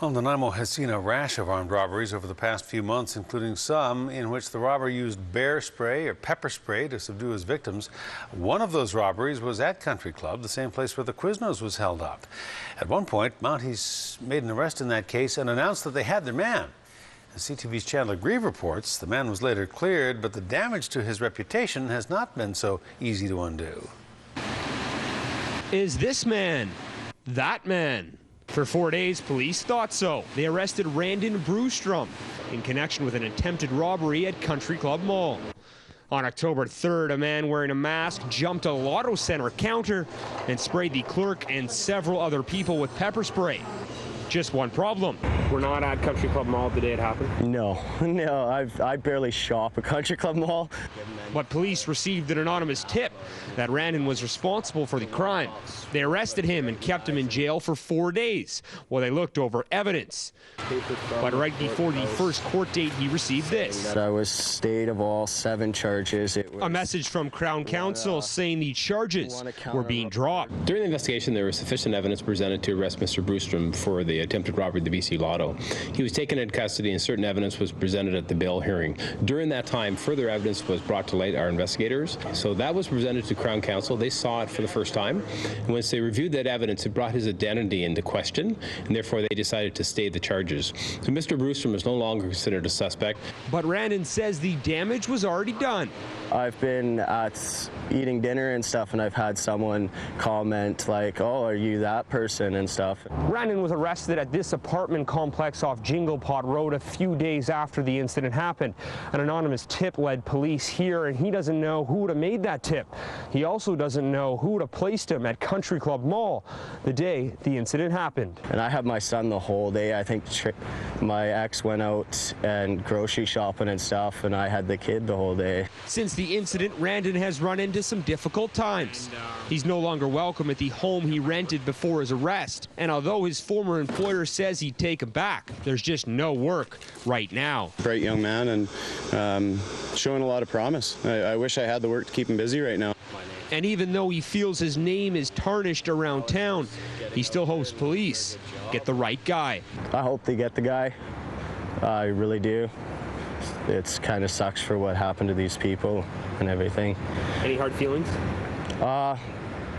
Well, Nanaimo has seen a rash of armed robberies over the past few months, including some in which the robber used bear spray or pepper spray to subdue his victims. One of those robberies was at Country Club, the same place where the Quiznos was held up. At one point, Mounties made an arrest in that case and announced that they had their man. As CTV's Chandler Grieve reports, the man was later cleared, but the damage to his reputation has not been so easy to undo. Is this man that man? For 4 days, police thought so. They arrested Randon Brewstrom in connection with an attempted robbery at Country Club Mall. On October 3rd, a man wearing a mask jumped a Lotto Center counter and sprayed the clerk and several other people with pepper spray. Just one problem. We're not at Country Club Mall the day it happened? No, I barely shop at Country Club Mall. But police received an anonymous tip that Randon was responsible for the crime. They arrested him and kept him in jail for 4 days while they looked over evidence. But right before the first court date, he received this. That I was stayed of all 7 charges. A message from Crown Counsel saying the charges were being dropped. During the investigation, there was sufficient evidence presented to arrest Mr. Brewstrom for the attempted robbery of the BC Lotto. He was taken into custody and certain evidence was presented at the bail hearing. During that time, further evidence was brought to light, our investigators. So that was presented to Crown Counsel. They saw it for the first time. And once they reviewed that evidence, it brought his identity into question, and therefore they decided to stay the charges. So Mr. Brewstrom is no longer considered a suspect. But Randon says the damage was already done. I've been at eating dinner and stuff, and I've had someone comment like, "Oh, are you that person?" and stuff. Randon was arrested at this apartment complex off Jingle Pot Road a few days after the incident happened. An anonymous tip led police here, and he doesn't know who would have made that tip. He also doesn't know who would have placed him at Country Club Mall the day the incident happened. And I had my son the whole day. I think my ex went out and grocery shopping and stuff, and I had the kid the whole day. Since the incident, Randon has run into some difficult times. He's no longer welcome at the home he rented before his arrest. And although his former employer says he'd take him back, there's just no work right now. Bright young man and showing a lot of promise. I wish I had the work to keep him busy right now. And even though he feels his name is tarnished around town, he still hopes police get the right guy. I hope they get the guy. I really do. It's kind of sucks for what happened to these people and everything. Any hard feelings?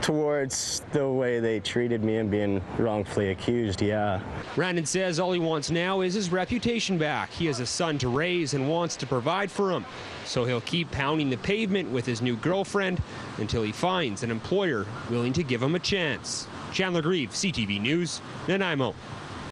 Towards the way they treated me and being wrongfully accused, yeah. Randon says all he wants now is his reputation back. He has a son to raise and wants to provide for him. So he'll keep pounding the pavement with his new girlfriend until he finds an employer willing to give him a chance. Chandler Grieve, CTV News, Nanaimo.